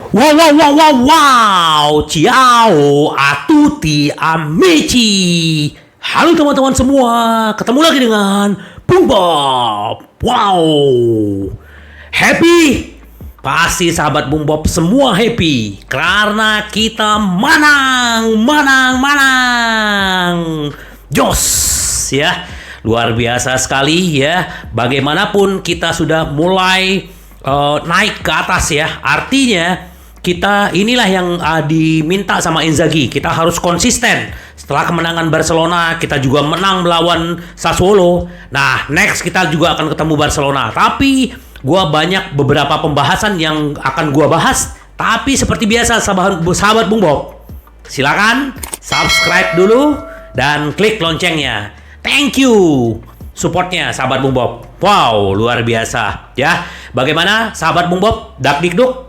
Wow, wow, wow, wow, wow. Ciao a tutti amici. Halo teman-teman semua. Ketemu lagi dengan Bung Bob. Wow. Happy? Pasti sahabat Bung Bob semua happy. Karena kita menang. Jos ya. Luar biasa sekali ya. Bagaimanapun kita sudah mulai naik ke atas ya. Artinya kita inilah yang diminta sama Inzaghi. Kita harus konsisten. Setelah kemenangan Barcelona, kita juga menang melawan Sassuolo. Nah, next kita juga akan ketemu Barcelona. Tapi gua banyak beberapa pembahasan yang akan gua bahas. Tapi seperti biasa sahabat Bung Bob, silakan subscribe dulu dan klik loncengnya. Thank you supportnya sahabat Bung Bob. Wow, luar biasa ya. Bagaimana sahabat Bung Bob? Dakdikduk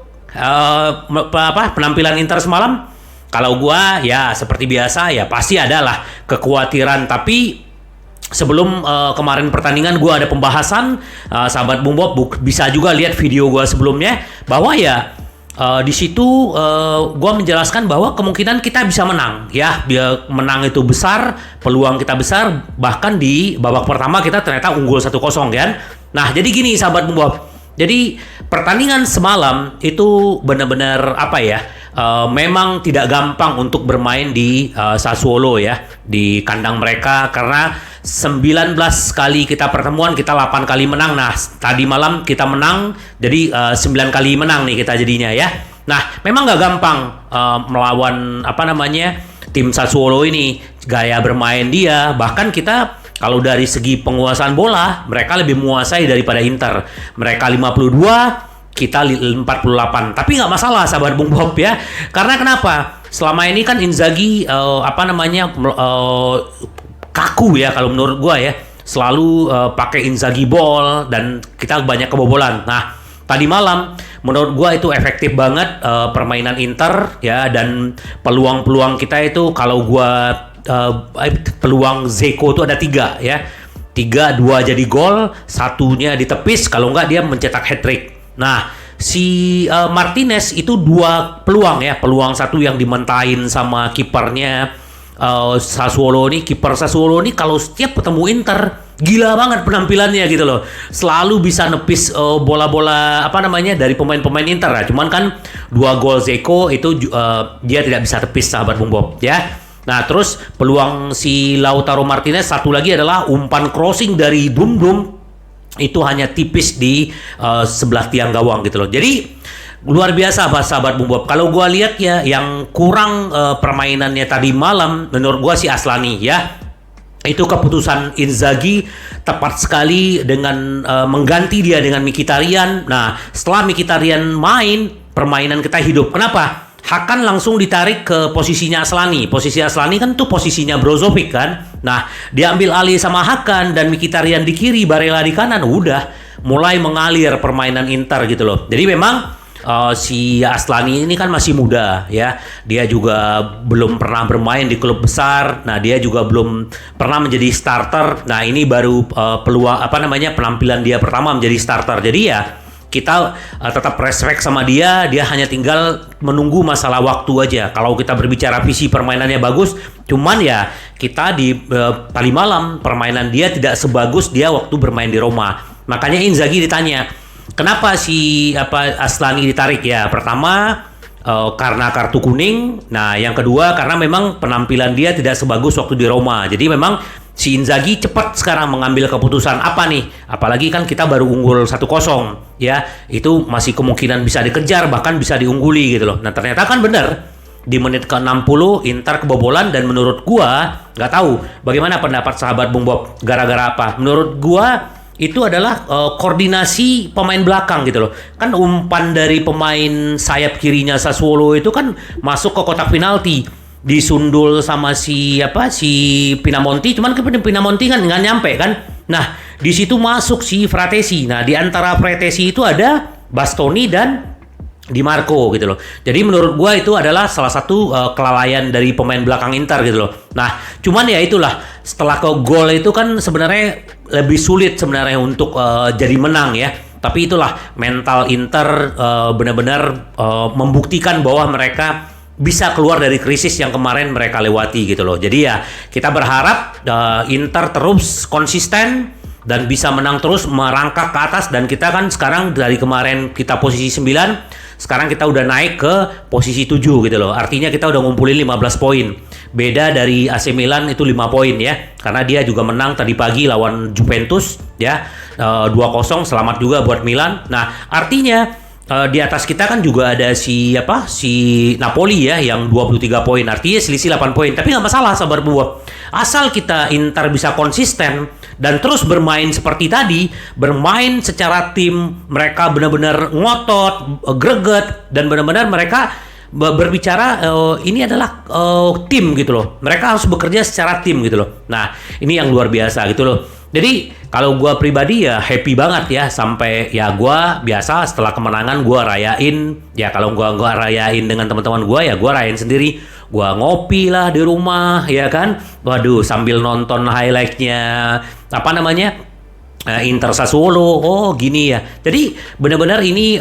penampilan Inter semalam? Kalau gua ya seperti biasa ya pasti adalah kekhawatiran, tapi sebelum kemarin pertandingan gua ada pembahasan, sahabat Bung Bob bisa juga lihat video gua sebelumnya bahwa ya di situ gua menjelaskan bahwa kemungkinan kita bisa menang ya. Biar menang itu besar, peluang kita besar, bahkan di babak pertama kita ternyata unggul 1-0 kan. Nah, jadi gini sahabat Bung Bob. Jadi pertandingan semalam itu benar-benar memang tidak gampang untuk bermain di Sassuolo ya, di kandang mereka, karena 19 kali kita pertemuan kita 8 kali menang. Nah, tadi malam kita menang, jadi 9 kali menang nih kita jadinya ya. Nah, memang nggak gampang melawan tim Sassuolo ini. Gaya bermain dia, bahkan kita kalau dari segi penguasaan bola, mereka lebih menguasai daripada Inter. Mereka 52, kita 48. Tapi nggak masalah sahabat Bung Bob ya. Karena kenapa? Selama ini kan Inzaghi kaku ya kalau menurut gua ya. Selalu pakai Inzaghi ball dan kita banyak kebobolan. Nah, tadi malam menurut gua itu efektif banget permainan Inter ya, dan peluang-peluang kita itu kalau gua peluang Zeko itu ada 3 ya. 2 jadi gol, 1-nya ditepis, kalau enggak dia mencetak hat-trick. Nah, si Martinez itu 2 peluang ya. Peluang 1 yang dimentahin sama kipernya Sassuolo nih. Kiper Sassuolo nih kalau setiap ketemu Inter gila banget penampilannya gitu loh. Selalu bisa nepis bola-bola dari pemain-pemain Inter lah. Cuman kan 2 gol Zeko itu dia tidak bisa tepis sahabat Bung Bob ya. Nah, terus peluang si Lautaro Martinez satu lagi adalah umpan crossing dari Dum itu hanya tipis di sebelah tiang gawang gitu loh. Jadi luar biasa sahabat Bung Bob. Kalau gua lihat ya yang kurang permainannya tadi malam menurut gua si Aslani ya. Itu keputusan Inzaghi tepat sekali dengan mengganti dia dengan Mkhitaryan. Nah, setelah Mkhitaryan main, permainan kita hidup. Kenapa? Hakan langsung ditarik ke posisinya Aslani. Posisi Aslani kan tuh posisinya Brozovic kan. Nah, dia ambil alih sama Hakan dan Mkhitaryan di kiri, Barella di kanan. Udah mulai mengalir permainan Inter gitu loh. Jadi memang si Aslani ini kan masih muda ya. Dia juga belum pernah bermain di klub besar. Nah, dia juga belum pernah menjadi starter. Nah, ini baru penampilan dia pertama menjadi starter. Jadi ya kita tetap respect sama dia hanya tinggal menunggu masalah waktu aja. Kalau kita berbicara visi permainannya bagus, cuman ya kita di tadi malam permainan dia tidak sebagus dia waktu bermain di Roma. Makanya Inzaghi ditanya, kenapa si Aslani ditarik ya? Pertama karena kartu kuning. Nah, yang kedua karena memang penampilan dia tidak sebagus waktu di Roma. Jadi memang si Inzaghi cepat sekarang mengambil keputusan apa nih? Apalagi kan kita baru unggul 1-0 ya. Itu masih kemungkinan bisa dikejar, bahkan bisa diungguli gitu loh. Nah, ternyata kan benar. Di menit ke-60 Inter kebobolan, dan menurut gua nggak tahu bagaimana pendapat sahabat Bung Bob, gara-gara apa? Menurut gua itu adalah koordinasi pemain belakang gitu loh. Kan umpan dari pemain sayap kirinya Sassuolo itu kan masuk ke kotak penalti. Disundul sama si Pinamonti, cuman ke Pinamonti kan nggak nyampe kan. Nah, di situ masuk si Fratesi. Nah, di antara Fratesi itu ada Bastoni dan Di Marco gitu loh. Jadi menurut gua itu adalah salah satu kelalaian dari pemain belakang Inter gitu loh. Nah, cuman ya itulah, setelah ke gol itu kan sebenarnya lebih sulit sebenarnya untuk jadi menang ya. Tapi itulah mental Inter benar-benar membuktikan bahwa mereka bisa keluar dari krisis yang kemarin mereka lewati gitu loh. Jadi ya kita berharap Inter terus konsisten dan bisa menang terus, merangkak ke atas. Dan kita kan sekarang dari kemarin kita posisi 9, sekarang kita udah naik ke posisi 7 gitu loh. Artinya kita udah ngumpulin 15 poin. Beda dari AC Milan itu 5 poin ya. Karena dia juga menang tadi pagi lawan Juventus ya. 2-0, selamat juga buat Milan. Nah, artinya di atas kita kan juga ada si Napoli ya yang 23 poin. Artinya selisih 8 poin. Tapi nggak masalah sahabat buah. Asal kita Inter bisa konsisten dan terus bermain seperti tadi, bermain secara tim, mereka benar-benar ngotot, greget, dan benar-benar mereka berbicara ini adalah tim gitu loh. Mereka harus bekerja secara tim gitu loh. Nah, ini yang luar biasa gitu loh. Jadi kalau gue pribadi ya happy banget ya, sampai ya gue biasa setelah kemenangan gue rayain ya. Kalau gue rayain dengan teman-teman gue ya gue rayain sendiri. Gue ngopi lah di rumah ya kan. Waduh, sambil nonton highlightnya Inter Sassuolo. Oh gini ya. Jadi benar-benar ini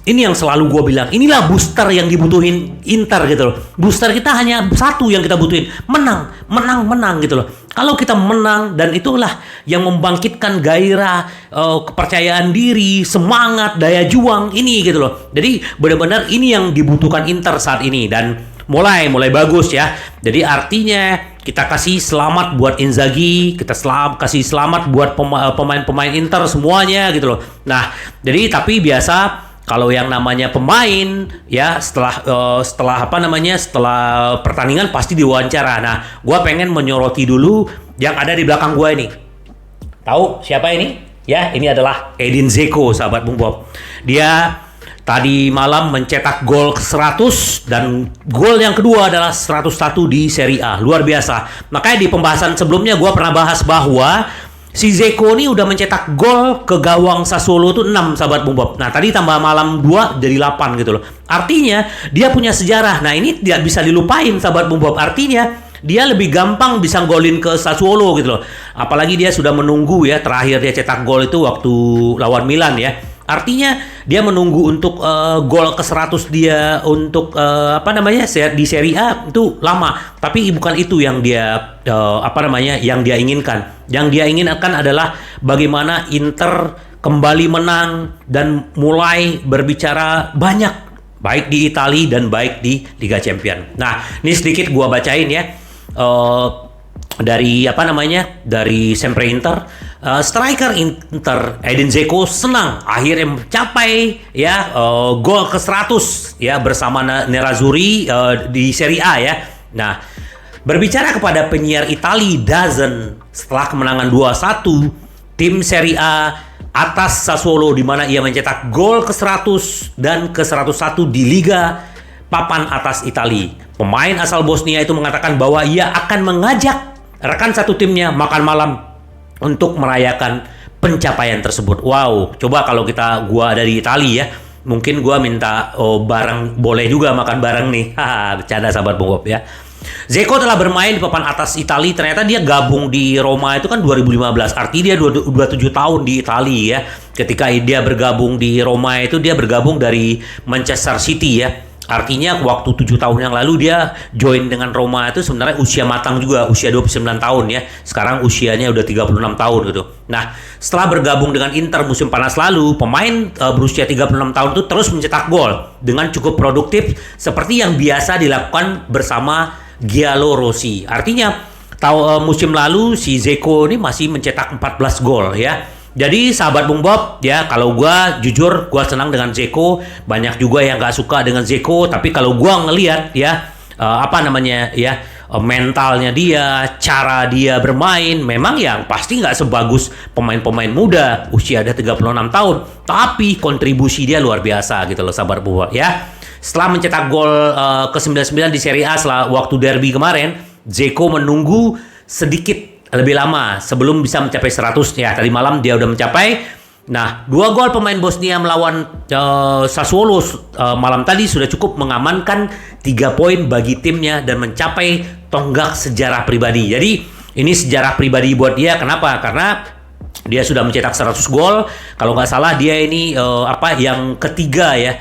yang selalu gue bilang, inilah booster yang dibutuhin Inter gitu loh. Booster kita hanya satu yang kita butuhin, menang gitu loh. Kalau kita menang, dan itulah yang membangkitkan gairah, kepercayaan diri, semangat, daya juang ini gitu loh. Jadi benar-benar ini yang dibutuhkan Inter saat ini, dan mulai bagus ya. Jadi artinya kita kasih selamat buat Inzaghi, kita kasih selamat buat pemain-pemain Inter semuanya gitu loh. Nah, jadi tapi biasa kalau yang namanya pemain ya setelah pertandingan pasti diwawancara. Nah, gue pengen menyoroti dulu yang ada di belakang gue ini. Tahu siapa ini? Ya, ini adalah Edin Dzeko, sahabat Bung Bob. Dia tadi malam mencetak gol ke-100 dan gol yang kedua adalah 101 di Serie A. Luar biasa. Makanya di pembahasan sebelumnya gue pernah bahas bahwa si Dzeko ini udah mencetak gol ke gawang Sassuolo itu 6, sahabat Bung Bob. Nah, tadi tambah malam 2 jadi 8 gitu loh. Artinya dia punya sejarah. Nah, ini tidak bisa dilupain, sahabat Bung Bob. Artinya dia lebih gampang bisa golin ke Sassuolo gitu loh. Apalagi dia sudah menunggu ya, terakhir dia cetak gol itu waktu lawan Milan ya. Artinya dia menunggu untuk gol ke-100 dia untuk di Serie A itu lama. Tapi bukan itu yang dia yang dia inginkan. Yang dia inginkan adalah bagaimana Inter kembali menang dan mulai berbicara banyak, baik di Italia dan baik di Liga Champions. Nah, ini sedikit gua bacain ya. Dari Sempre Inter, striker Inter Edin Dzeko senang akhirnya mencapai gol ke-100 ya bersama Nerazzurri di Serie A ya. Nah, berbicara kepada penyiar Italia DAZN setelah kemenangan 2-1 tim Serie A atas Sassuolo, di mana ia mencetak gol ke-100 dan ke-101 di Liga papan atas Italia. Pemain asal Bosnia itu mengatakan bahwa ia akan mengajak rekan satu timnya makan malam untuk merayakan pencapaian tersebut. Wow, coba kalau gua dari Italia ya, mungkin gua minta bareng, boleh juga makan bareng nih. Bercanda sahabat Bung Bob ya. Dzeko telah bermain di papan atas Italia. Ternyata dia gabung di Roma itu kan 2015. Artinya dia 27 tahun di Italia ya. Ketika dia bergabung di Roma itu dia bergabung dari Manchester City ya. Artinya waktu 7 tahun yang lalu dia join dengan Roma itu sebenarnya usia matang juga, usia 29 tahun ya. Sekarang usianya udah 36 tahun gitu. Nah, setelah bergabung dengan Inter musim panas lalu, pemain berusia 36 tahun itu terus mencetak gol dengan cukup produktif seperti yang biasa dilakukan bersama Giallorossi. Artinya musim lalu si Dzeko ini masih mencetak 14 gol ya. Jadi sahabat Bung Bob ya, kalau gua jujur gua senang dengan Dzeko. Banyak juga yang gak suka dengan Dzeko, tapi kalau gua ngelihat ya mentalnya dia, cara dia bermain memang yang pasti nggak sebagus pemain-pemain muda usia ada 36 tahun, tapi kontribusi dia luar biasa gitu loh sahabat Bung Bob ya. Setelah mencetak gol ke-99 di Serie A setelah waktu derby kemarin, Dzeko menunggu sedikit lebih lama sebelum bisa mencapai 100 ya. Tadi malam dia udah mencapai. Nah, 2 gol pemain Bosnia melawan Sassuolo malam tadi sudah cukup mengamankan 3 poin bagi timnya dan mencapai tonggak sejarah pribadi. Jadi ini sejarah pribadi buat dia. Kenapa? Karena Dia sudah mencetak 100 gol. Kalau nggak salah dia ini yang ketiga ya.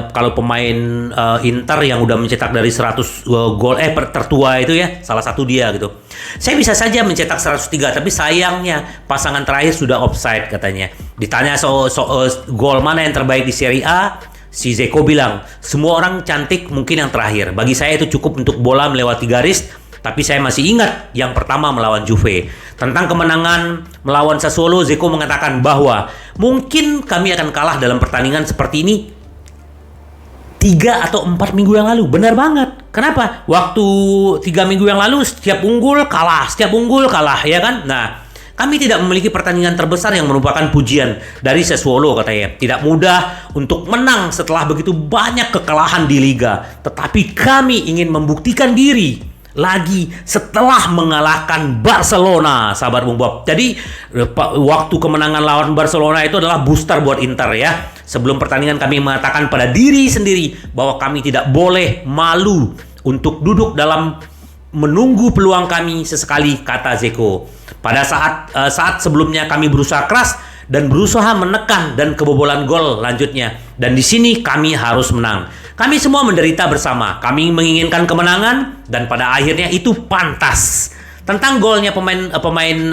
Kalau pemain Inter yang udah mencetak dari 100 gol tertua itu ya, salah satu dia gitu. Saya bisa saja mencetak 103, tapi sayangnya pasangan terakhir sudah offside katanya. Ditanya gol mana yang terbaik di Serie A, si Dzeko bilang, semua orang cantik mungkin yang terakhir. Bagi saya itu cukup untuk bola melewati garis. Tapi saya masih ingat yang pertama melawan Juve. Tentang kemenangan melawan Sassuolo, Dzeko mengatakan bahwa mungkin kami akan kalah dalam pertandingan seperti ini 3 atau 4 minggu yang lalu. Benar banget. Kenapa? Waktu 3 minggu yang lalu setiap unggul kalah, ya kan? Nah, kami tidak memiliki pertandingan terbesar yang merupakan pujian dari Sassuolo katanya. Tidak mudah untuk menang setelah begitu banyak kekalahan di Liga. Tetapi kami ingin membuktikan diri lagi setelah mengalahkan Barcelona, sahabat Bung Bob. Jadi waktu kemenangan lawan Barcelona itu adalah booster buat Inter ya. Sebelum pertandingan kami mengatakan pada diri sendiri bahwa kami tidak boleh malu untuk duduk dalam menunggu peluang kami sesekali, kata Dzeko. Pada saat sebelumnya kami berusaha keras dan berusaha menekan dan kebobolan gol lanjutnya. Dan di sini kami harus menang. Kami semua menderita bersama. Kami menginginkan kemenangan dan pada akhirnya itu pantas. Tentang golnya pemain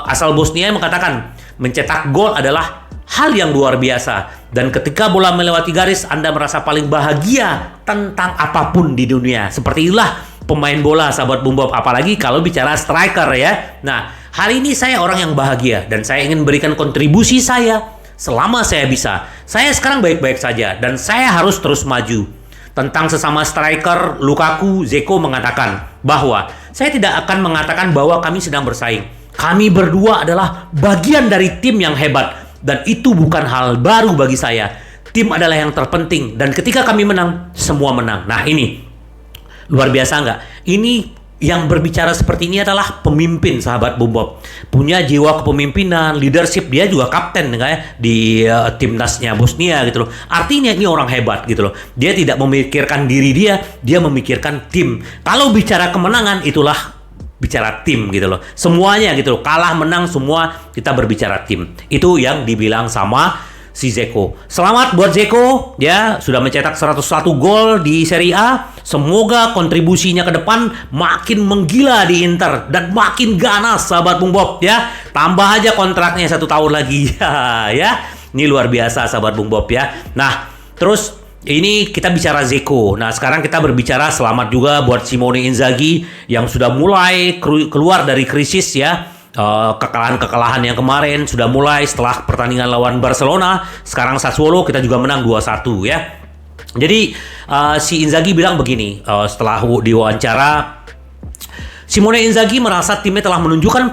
asal Bosnia mengatakan mencetak gol adalah hal yang luar biasa. Dan ketika bola melewati garis, Anda merasa paling bahagia tentang apapun di dunia. Seperti itulah pemain bola, sahabat Bung Bob. Apalagi kalau bicara striker ya. Nah, hari ini saya orang yang bahagia dan saya ingin berikan kontribusi saya selama saya bisa. Saya sekarang baik-baik saja dan saya harus terus maju. Tentang sesama striker Lukaku, Dzeko mengatakan bahwa saya tidak akan mengatakan bahwa kami sedang bersaing. Kami berdua adalah bagian dari tim yang hebat dan itu bukan hal baru bagi saya. Tim adalah yang terpenting dan ketika kami menang, semua menang. Nah, ini luar biasa nggak? Ini yang berbicara seperti ini adalah pemimpin, sahabat Bung Bob. Punya jiwa kepemimpinan, leadership. Dia juga kapten ya, di timnasnya Bosnia gitu loh. Artinya ini orang hebat gitu loh. Dia tidak memikirkan diri dia memikirkan tim. Kalau bicara kemenangan, itulah bicara tim gitu loh. Semuanya gitu loh. Kalah menang semua kita berbicara tim. Itu yang dibilang sama si Dzeko. Selamat buat Dzeko ya, sudah mencetak 101 gol di Serie A. Semoga kontribusinya ke depan makin menggila di Inter dan makin ganas, sahabat Bung Bob ya. Tambah aja kontraknya 1 tahun lagi ya. Ini luar biasa, sahabat Bung Bob ya. Nah, terus ini kita bicara Dzeko. Nah, sekarang kita berbicara selamat juga buat Simone Inzaghi yang sudah mulai keluar dari krisis ya. Kekalahan yang kemarin sudah mulai setelah pertandingan lawan Barcelona. Sekarang Sassuolo kita juga menang 2-1 ya. Jadi si Inzaghi bilang begini setelah diwawancara, Simone Inzaghi merasa timnya telah menunjukkan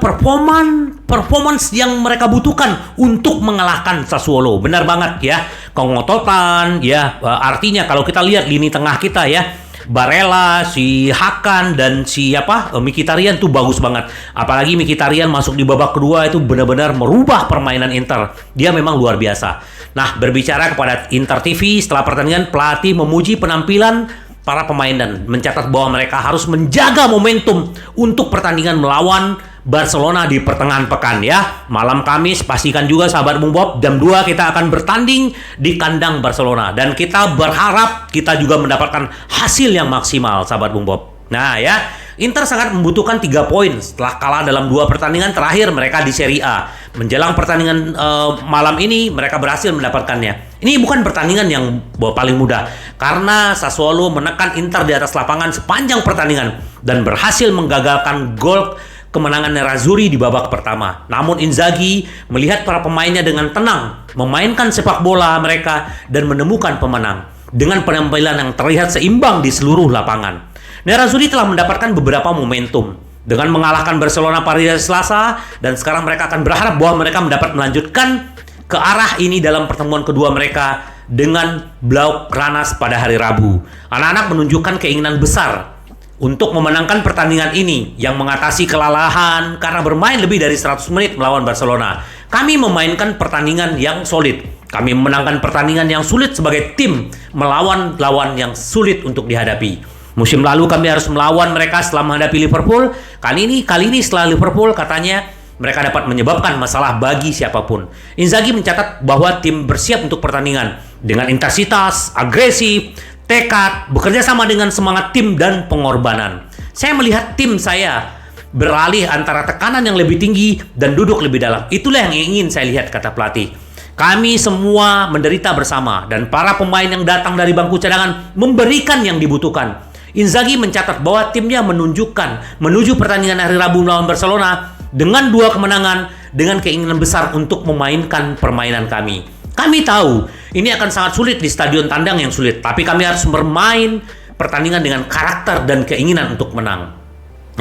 performance yang mereka butuhkan untuk mengalahkan Sassuolo. Benar banget ya, kengototan ya. Artinya kalau kita lihat lini tengah kita ya, Barella, si Hakan dan si Mkhitaryan tuh bagus banget. Apalagi Mkhitaryan masuk di babak kedua itu benar-benar merubah permainan Inter. Dia memang luar biasa. Nah, berbicara kepada Inter TV setelah pertandingan, pelatih memuji penampilan para pemain dan mencatat bahwa mereka harus menjaga momentum untuk pertandingan melawan Barcelona di pertengahan pekan ya. Malam Kamis pastikan juga, sahabat Bung Bob, jam 2 kita akan bertanding di kandang Barcelona dan kita berharap kita juga mendapatkan hasil yang maksimal, sahabat Bung Bob. Nah ya, Inter sangat membutuhkan 3 poin setelah kalah dalam 2 pertandingan terakhir mereka di Serie A. Menjelang pertandingan malam ini mereka berhasil mendapatkannya. Ini bukan pertandingan yang paling mudah karena Sassuolo menekan Inter di atas lapangan sepanjang pertandingan dan berhasil menggagalkan gol kemenangan Nerazzurri di babak pertama. Namun Inzaghi melihat para pemainnya dengan tenang, memainkan sepak bola mereka dan menemukan pemenang dengan penampilan yang terlihat seimbang di seluruh lapangan. Nerazzurri telah mendapatkan beberapa momentum dengan mengalahkan Barcelona pada Selasa dan sekarang mereka akan berharap bahwa mereka mendapat melanjutkan ke arah ini dalam pertemuan kedua mereka dengan Blaugranas pada hari Rabu. Anak-anak menunjukkan keinginan besar untuk memenangkan pertandingan ini yang mengatasi kelelahan karena bermain lebih dari 100 menit melawan Barcelona. Kami memainkan pertandingan yang solid. Kami memenangkan pertandingan yang sulit sebagai tim melawan lawan yang sulit untuk dihadapi. Musim lalu kami harus melawan mereka setelah menghadapi Liverpool. Kali ini setelah Liverpool katanya mereka dapat menyebabkan masalah bagi siapapun. Inzaghi mencatat bahwa tim bersiap untuk pertandingan dengan intensitas, agresif, tekad, bekerja sama dengan semangat tim dan pengorbanan. Saya melihat tim saya beralih antara tekanan yang lebih tinggi dan duduk lebih dalam. Itulah yang ingin saya lihat, kata pelatih. Kami semua menderita bersama dan para pemain yang datang dari bangku cadangan memberikan yang dibutuhkan. Inzaghi mencatat bahwa timnya menunjukkan menuju pertandingan hari Rabu melawan Barcelona dengan 2 kemenangan dengan keinginan besar untuk memainkan permainan kami. Kami tahu ini akan sangat sulit di stadion tandang yang sulit, tapi kami harus bermain pertandingan dengan karakter dan keinginan untuk menang.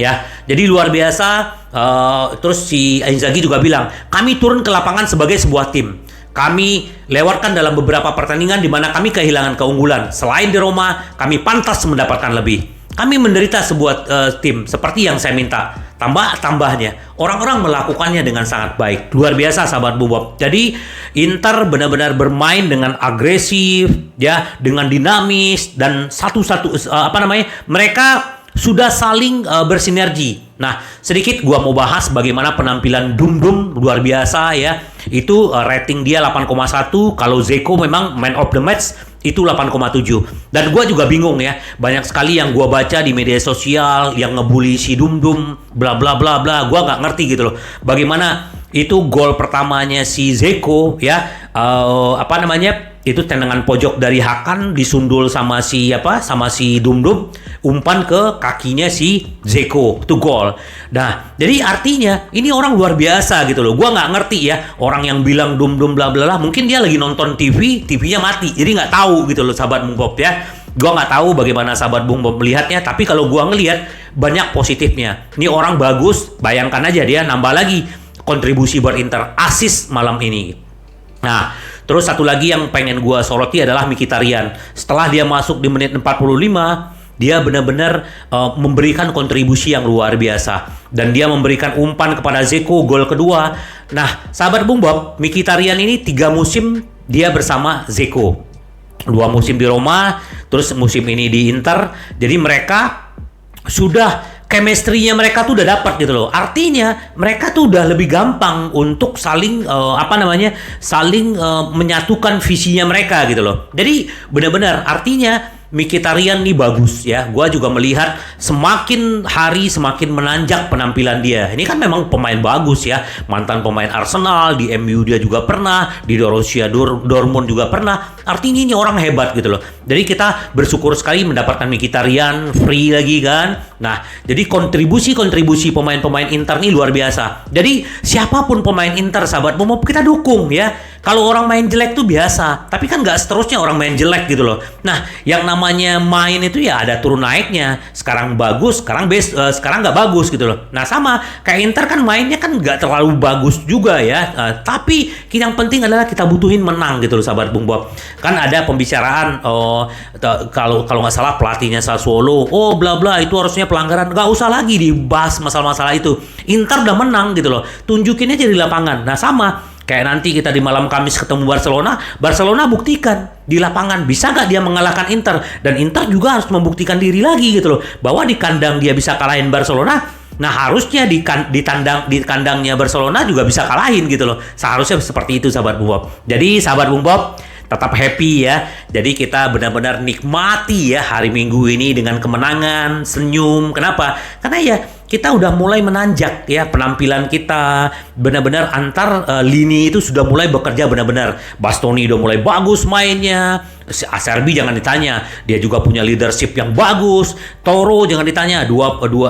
Ya, jadi luar biasa. Terus si Inzaghi juga bilang, kami turun ke lapangan sebagai sebuah tim. Kami lewatkan dalam beberapa pertandingan di mana kami kehilangan keunggulan. Selain di Roma, kami pantas mendapatkan lebih. Kami menderita sebuah tim seperti yang saya minta. Tambahnya, orang-orang melakukannya dengan sangat baik. Luar biasa, sahabat Bobob. Jadi Inter benar-benar bermain dengan agresif, ya, dengan dinamis dan mereka sudah saling bersinergi. Nah, sedikit gua mau bahas bagaimana penampilan Dum-Dum, luar biasa ya. Itu rating dia 8,1. Kalau Dzeko memang man of the match itu 8,7. Dan gua juga bingung ya. Banyak sekali yang gua baca di media sosial yang ngebully si Dum-Dum bla bla bla bla. Gua nggak ngerti gitu loh. Bagaimana itu gol pertamanya si Dzeko ya, itu tendangan pojok dari Hakan disundul sama si Dum-Dum, umpan ke kakinya si Dzeko, itu gol. Nah, jadi artinya ini orang luar biasa gitu loh. Gua nggak ngerti ya, orang yang bilang Dum-Dum bla bla bla, mungkin dia lagi nonton TV-nya mati, jadi nggak tahu gitu loh, sahabat Bung Bob ya. Gua nggak tahu bagaimana sahabat Bung Bob melihatnya, tapi kalau gua ngelihat banyak positifnya. Ini orang bagus, bayangkan aja dia nambah lagi kontribusi buat Inter, assist malam ini. Nah, terus satu lagi yang pengen gue soroti adalah Mkhitaryan. Setelah dia masuk di menit 45, dia benar-benar memberikan kontribusi yang luar biasa. Dan dia memberikan umpan kepada Dzeko, gol kedua. Nah, sahabat Bung Bob, Mkhitaryan ini 3 musim dia bersama Dzeko. 2 musim di Roma, terus musim ini di Inter. Jadi mereka sudah chemistry-nya mereka tuh udah dapat gitu loh. Artinya mereka tuh udah lebih gampang untuk saling menyatukan visinya mereka gitu loh. Jadi benar-benar artinya Mkhitaryan nih bagus ya. Gua juga melihat semakin hari semakin menanjak penampilan dia. Ini kan memang pemain bagus ya. Mantan pemain Arsenal, di MU dia juga pernah, di Borussia Dortmund juga pernah. Artinya ini orang hebat gitu loh. Jadi kita bersyukur sekali mendapatkan Mkhitaryan free lagi kan. Nah, jadi kontribusi pemain-pemain Inter ini luar biasa. Jadi siapapun pemain Inter, sahabat, mau kita dukung ya. Kalau orang main jelek tuh biasa, tapi kan nggak seterusnya orang main jelek gitu loh. Nah, yang namanya main itu ya ada turun naiknya. Sekarang bagus, sekarang nggak bagus gitu loh. Nah, sama kayak Inter kan mainnya kan nggak terlalu bagus juga ya. Tapi yang penting adalah kita butuhin menang gitu loh, sahabat Bung Bob. Kan ada pembicaraan kalau nggak salah pelatihnya Sassuolo, bla bla itu harusnya pelanggaran. Nggak usah lagi dibahas masalah-masalah itu. Inter udah menang gitu loh. Tunjukin aja di lapangan. Nah, sama kayak nanti kita di malam Kamis ketemu Barcelona buktikan di lapangan bisa nggak dia mengalahkan Inter, dan Inter juga harus membuktikan diri lagi gitu loh bahwa di kandang dia bisa kalahin Barcelona. Nah, harusnya di kandangnya Barcelona juga bisa kalahin gitu loh. Seharusnya seperti itu, sahabat Bung Bob. Jadi sahabat Bung Bob tetap happy ya. Jadi kita benar-benar nikmati ya hari Minggu ini dengan kemenangan, senyum. Kenapa? Karena ya kita udah mulai menanjak ya, penampilan kita benar-benar antar lini itu sudah mulai bekerja benar-benar. Bastoni udah mulai bagus mainnya. Acerbi jangan ditanya, dia juga punya leadership yang bagus. Toro jangan ditanya,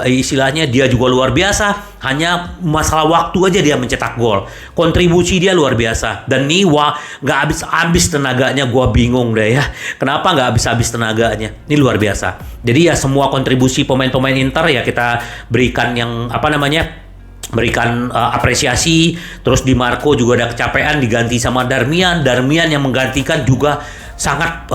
istilahnya dia juga luar biasa. Hanya masalah waktu aja dia mencetak gol. Kontribusi dia luar biasa. Dan Niwa nggak habis-habis tenaganya, gua bingung deh ya. Kenapa nggak habis-habis tenaganya? Ini luar biasa. Jadi ya semua kontribusi pemain-pemain Inter ya kita berikan berikan apresiasi. Terus Di Marco juga ada kecapean, diganti sama Darmian yang menggantikan juga sangat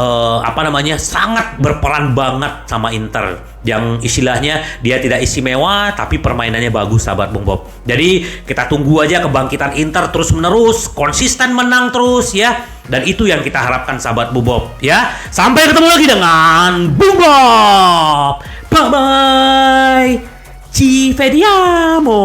sangat berperan banget sama Inter, yang istilahnya dia tidak istimewa tapi permainannya bagus, sahabat Bung Bob. Jadi kita tunggu aja kebangkitan Inter terus menerus, konsisten menang terus ya, dan itu yang kita harapkan, sahabat Bung Bob ya. Sampai ketemu lagi dengan Bung Bob, bye bye, ci vediamo.